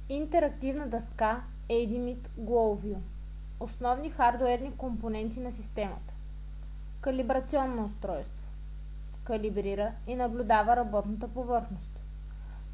Интерактивна дъска ADMIT GlowView. Основни хардуерни компоненти на системата. Калибрационно устройство. Калибрира и наблюдава работната повърхност.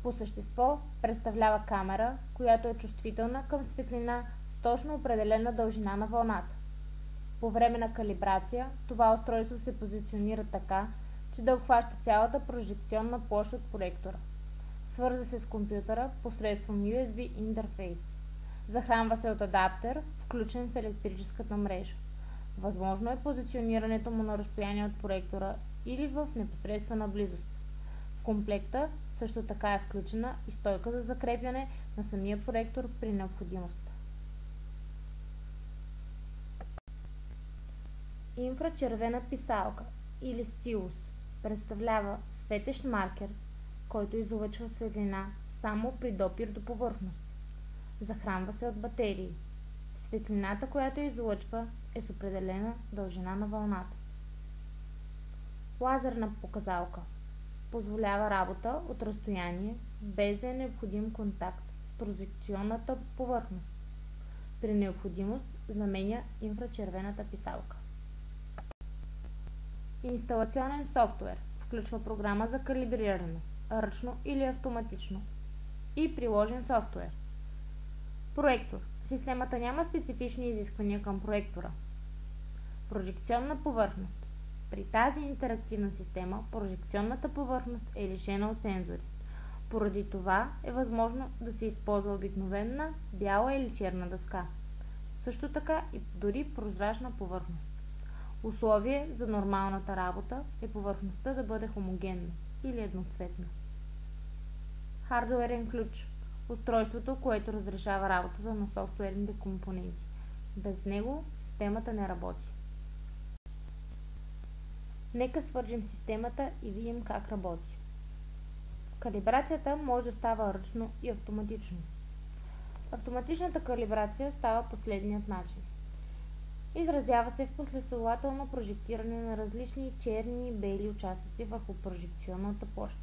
По същество представлява камера, която е чувствителна към светлина с точно определена дължина на вълната. По време на калибрация това устройство се позиционира така, че да обхваща цялата прожекционна площ от проектора. Свързва се с компютъра посредством USB интерфейс. Захранва се от адаптер, включен в електрическата мрежа. Възможно е позиционирането му на разстояние от проектора или в непосредствена близост. В комплекта също така е включена и стойка за закрепване на самия проектор при необходимост. Инфрачервена писалка или стилус представлява светещ маркер, който излъчва светлина само при допир до повърхност. Захранва се от батерии. Светлината, която излъчва, е с определена дължина на вълната. Лазерна показалка позволява работа от разстояние, без да е необходим контакт с прожекционната повърхност. При необходимост заменя инфрачервената писалка. Инсталационен софтуер включва програма за калибриране, ръчно или автоматично, и приложен софтуер. Проектор. Системата няма специфични изисквания към проектора. Прожекционна повърхност. При тази интерактивна система прожекционната повърхност е лишена от сензори. Поради това е възможно да се използва обикновена бяла или черна дъска. Също така и дори прозрачна повърхност. Условие за нормалната работа е повърхността да бъде хомогенна или едноцветна. Хардуерен ключ. Устройството, което разрешава работата на софтуерните компоненти. Без него системата не работи. Нека свържем системата и видим как работи. Калибрацията може да става ръчно и автоматично. Автоматичната калибрация става последният начин. Изразява се в последователно прожектиране на различни черни и бели участъци върху прожекционната площ.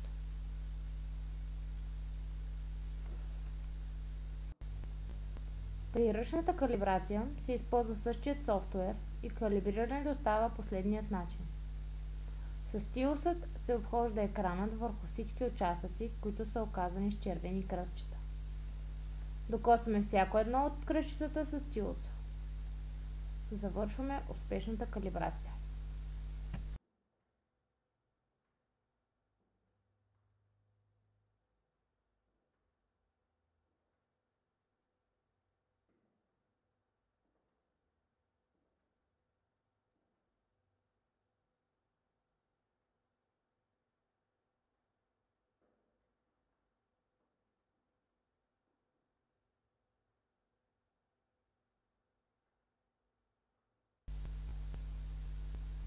При ръчната калибрация се използва същият софтуер и калибрирането става последният начин. С стилусът се обхожда екранът върху всички участъци, които са оказани с червени кръстчета. Докосваме всяко едно от кръстчетата с стилуса. Завършваме успешната калибрация.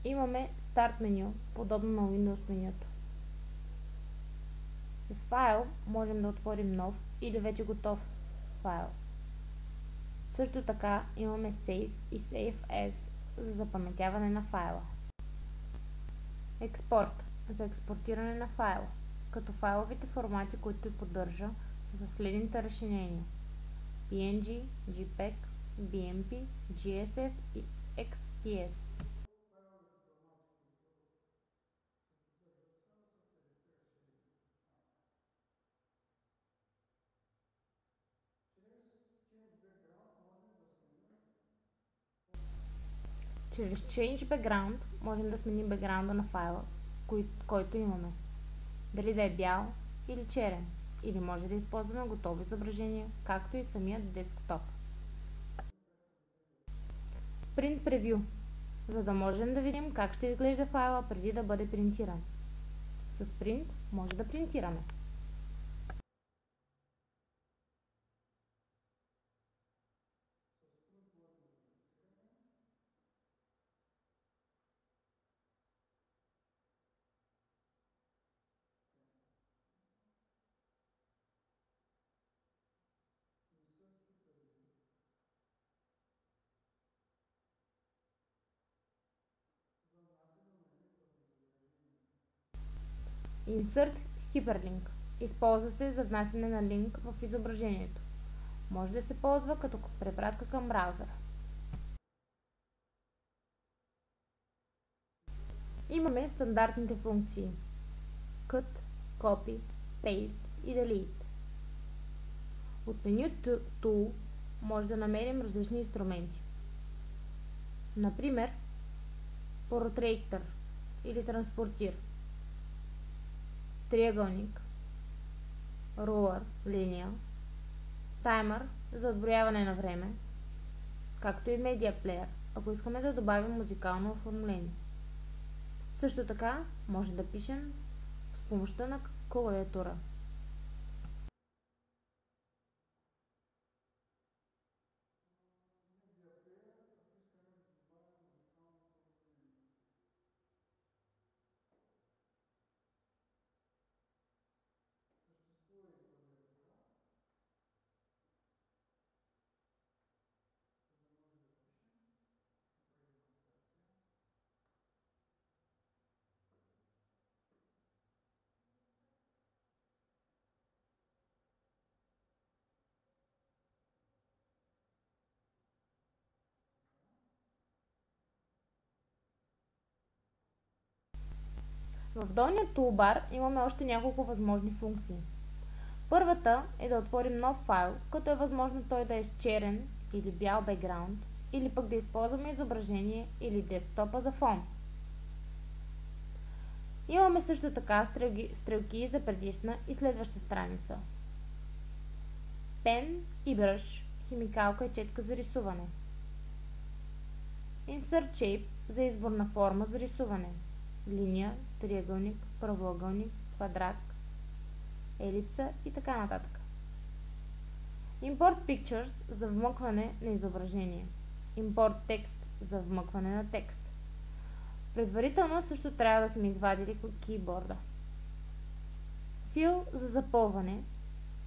Имаме старт меню, подобно на Windows менюто. С файл можем да отворим нов или вече готов файл. Също така имаме Save и Save As за запаметяване на файла. Експорт за експортиране на файла, като файловите формати, които поддържа, са със следните разширения: PNG, JPEG, BMP, GSF и XPS. Чрез Change Background можем да сменим бекграунда на файла, който имаме. Дали да е бял или черен, или може да използваме готови изображения, както и самият десктоп. Print Preview, за да можем да видим как ще изглежда файла преди да бъде принтиран. С Print може да принтираме. Insert Hyperlink. Използва се за внасяне на линк в изображението. Може да се ползва като препратка към браузъра. Имаме стандартните функции Cut, Copy, Paste и Delete. От меню Tool може да намерим различни инструменти. Например, Protractor или транспортир, триъгълник, рулър, линия, таймер за отброяване на време, както и медиа плеер, ако искаме да добавим музикално оформление. Също така може да пишем с помощта на клавиатура. В долния тулбар имаме още няколко възможни функции. Първата е да отворим нов файл, като е възможно той да е с черен или бял бекграунд, или пък да използваме изображение или десктопа за фон. Имаме също така стрелки за предишна и следваща страница. Пен и бръш, химикалка и четка за рисуване. Insert Shape за избор на форма за рисуване. Линия, триъгълник, правоъгълник, квадрат, елипса и така нататък. Import Pictures за вмъкване на изображение. Import Text за вмъкване на текст. Предварително също трябва да сме извадили кейборда. Fill за запълване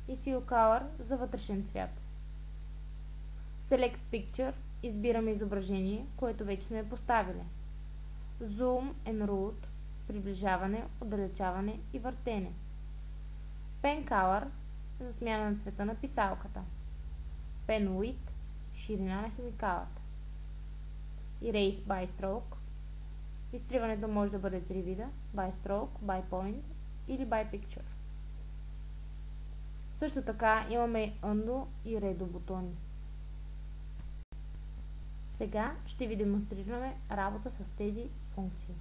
и Fill Color за вътрешен цвят. Select Picture избираме изображение, което вече сме поставили. Zoom and Root приближаване, отдалечаване и въртене. Pen Color за смяна на цвета на писалката. Pen Width ширина на химикалата. Erase by Stroke. Изтриването може да бъде три вида: by Stroke, by Point или by Picture. Също така имаме Undo и Redo бутони. Сега ще ви демонстрираме работа с тези функции.